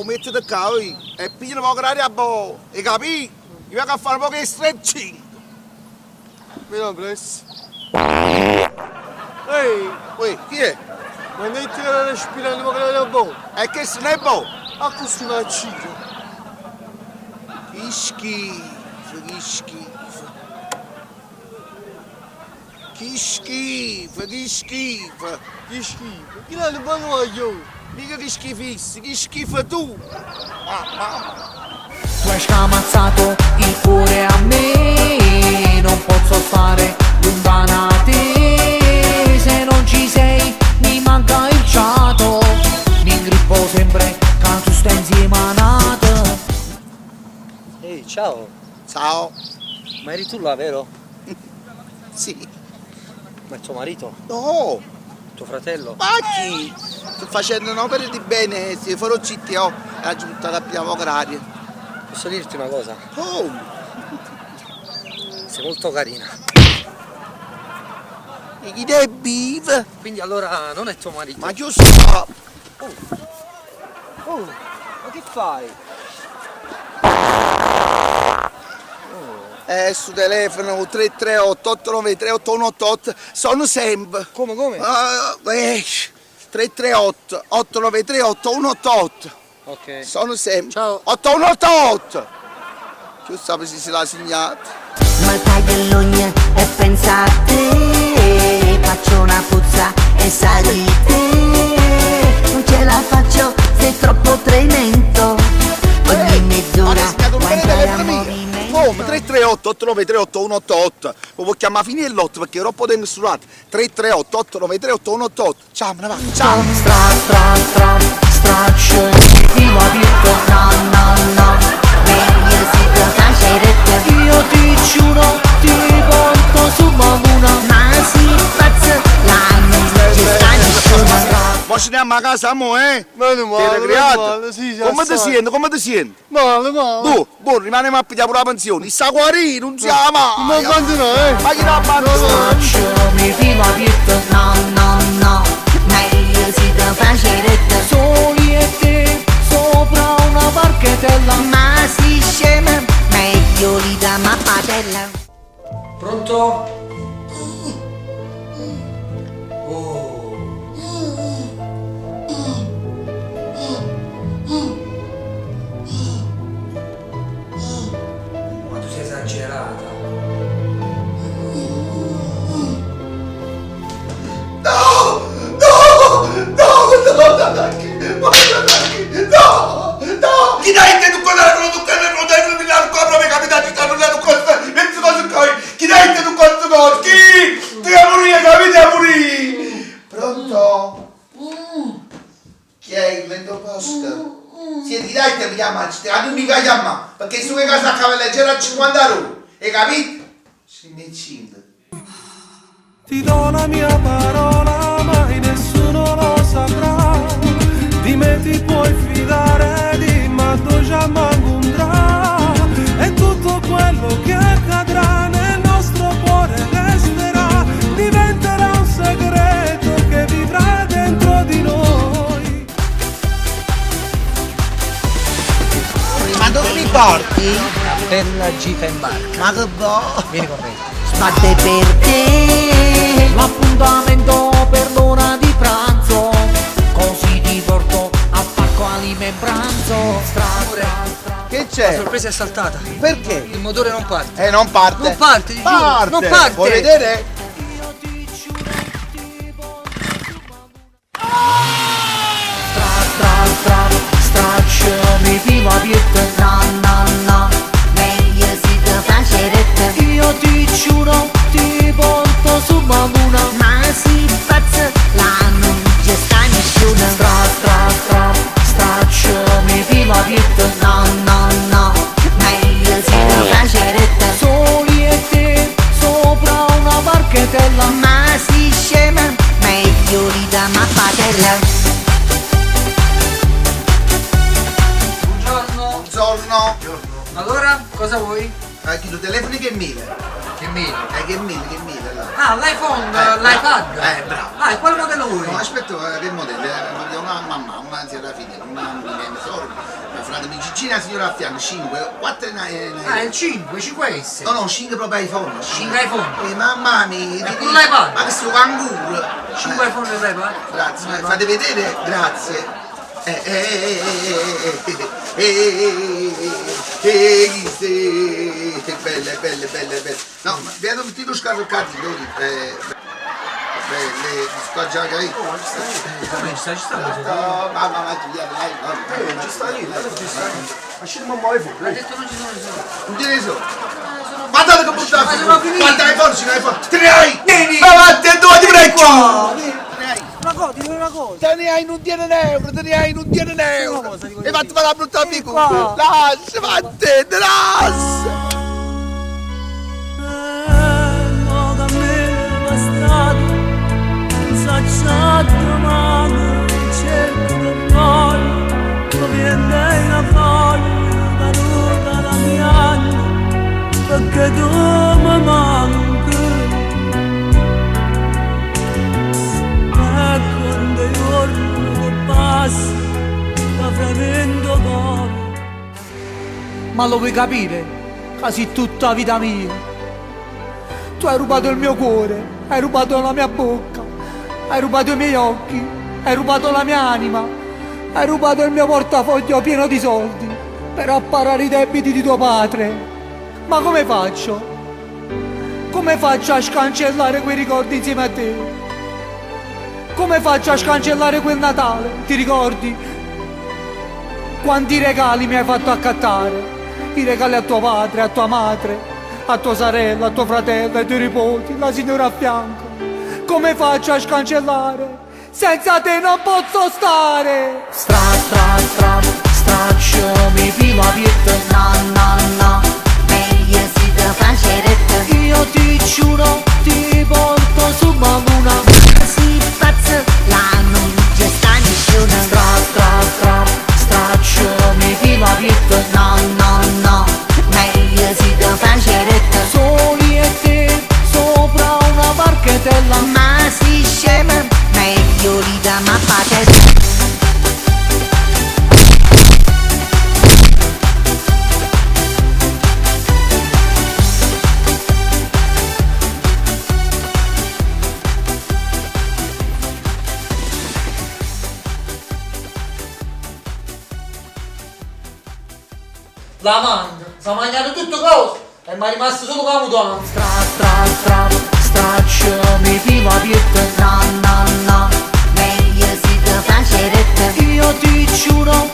O mettete qua, e pigliano poco l'aria a po', e capì? Io vengo a fare un po' di stretching. Mi non press. Uè, chi è? Ma non ti devi respirare un po' che non è buono. E che se ne è buono? A questo non accide. Che schifo, che schifo. Che schifo, che schifo. Che schifo. Chi l'ha buono voglio? Mica che schifissi, che schifo tu. Tu hai scamazzato il cuore a me, non posso stare lontana da te. Se non ci sei mi manca il fiato, mi ingrippo sempre quando tu stai insieme a Nata. Ehi, ciao, Ciao. ma eri tu là, vero? Sì. Ma è tuo marito? No. Tuo fratello? Ma chi? Sto facendo un'opera di bene, se farò CTO e ha giunta la prima agraria. Posso dirti una cosa? Oh, Sei molto carina. e chi è beef? Quindi allora non è tuo marito? Ma che so? Oh, ma che fai? Su telefono 338 893 8188 sono sempre. Come? 338 893 8188 Ok. sono sempre. Ciao. 8188. Che sapevi se si l'ha segnato. Ma tagliellogna e pensa a te, faccio una puzza e sa di te, non ce la faccio, sei troppo tremendo, ogni mezz'ora guardare a movimento. Come? 338 893 8188. Lo può chiamare Finiellotto perché è troppo tempo sullato. 338 893 8188. Ciao, me ne va. Ciao. Straccio, filo aperto, no, meglio si può facere. Io ti giuro, ti porto su Maguna, Ma si pazza, la non ci sta nessuno. Ma ce ne andiamo a casa, mo, Meno male, Ti meno creato? male, sì, già Come ti sai. senti? Come ti senti? Male. Tu, buon, rimaniamo a pigliare pure la pensione. Sta guarì, non si ama. Ma quando no, Ma chi la banda? straccio, mi filo aperto, No, meglio si può facere. soli e te, sopra una barchetella. Ma si scema, meglio li da mappatella. Pronto? Ma tu sei esagerata. Chi dai te tu quella non tu quella non dai mi la copro mi capita di stare non costa mezzo cosa coi chi dai te tu quanto cosa chi ti amori capita amori pronto chi è il vento posto si ti dai te mi chiama ci te non mi chiama perché su che casa a leggera a 50 euro hai capito? Si mi cinta Ti do la mia parola, mai nessuno lo saprà. Di me ti puoi fidare, di Matto già mandrà. E tutto quello che accadrà nel nostro cuore resterà. Diventerà un segreto che vivrà dentro di noi. ma dove mi porti? Bella gita in barca. ma che boh Vieni con me. Sbatte per te, L'appuntamento per l'ora di pranzo, così ti porto a Parco Alime e Pranzo. che La c'è? sorpresa è saltata. perché? Il motore non parte. Non parte Non parte, ti giuro, non parte. vuoi vedere? Straccio, mi filo aperto. no, meglio si può facere. Io ti giuro, ti porto su Maguna. Ma si pazza, la non ci sta nessuno. Straccio, mi filo aperto. No, meglio si può facere. Soli e te, sopra una barchetella. Ma si scema, meglio li da mappatella. Buongiorno. Buongiorno. Allora, cosa vuoi? Chi tu telefoni che mille? Che meno? Che mille là. Ah, l'iPhone, l'iPad. Bravo. Ah, e quale modello vuoi? No, aspetta, che modello? Una mamma, una zia alla fine, una fratemi Gigina, signora a fianco, 5, 4 Ah, il 5, 5S. No, 5 proprio iPhone. 5 iPhone. Mamma mia, E con l'iPad? ma questo canguro. 5 iPhone e l'iPad? Grazie, fate vedere, grazie. Belle, belle, belle, belle. No, ma vedo tutti lo scarroccati, belle, sto già lì. Come ci sta? Mamma mia, dai, Ci sta lì, ma ci dobbiamo iPhone. Ha detto non ci sono i soldi. non te ne so. Guardate che buttato! Ma sono finiti. Quanta iPhone, ce n'hai fatto? Te ne hai! Vieni! Avanti, dove ti prego! Una cosa, ti dico una cosa. Te ne hai non tiene un euro, te ne hai non tiene un euro! cosa, dico E fatti fare la brutta amico! qua. Lascia, fatti, lascia! No da me la strada, s'acciatta mano, cerco del noi, dove andai la foglia, caduta la mia anima, perché tu mi manchi. E quando i giorni passano, sta fremendo cuore. Ma lo puoi capire? Quasi tutta la vita mia. Tu hai rubato il mio cuore, hai rubato la mia bocca, hai rubato i miei occhi, hai rubato la mia anima, hai rubato il mio portafoglio pieno di soldi per apparare i debiti di tuo padre. Ma come faccio? Come faccio a scancellare quei ricordi insieme a te? Come faccio a scancellare quel Natale? Ti ricordi? Quanti regali mi hai fatto accattare? I regali a tuo padre, a tua madre, a tua sorella, a tuo fratello, ai tuoi nipoti, la signora a fianco. Come faccio a scancellare? Senza te non posso stare. Straccio mi filo a pietto. No, meglio si te facere. Io ti giuro, ti porto su Bambuna. Si pazzo, la non c'è sta nessuno. Straccio mi filo a pietto. No, meglio si te facere. Soli e te, sopra una barchetella. Ma si scema, meglio li da mappate. La mangia, si è mangiato tutto cosa e mi è rimasto solo la mutanda. Straccio mi filo a pietto. No, meglio si te facere. Io ti giuro,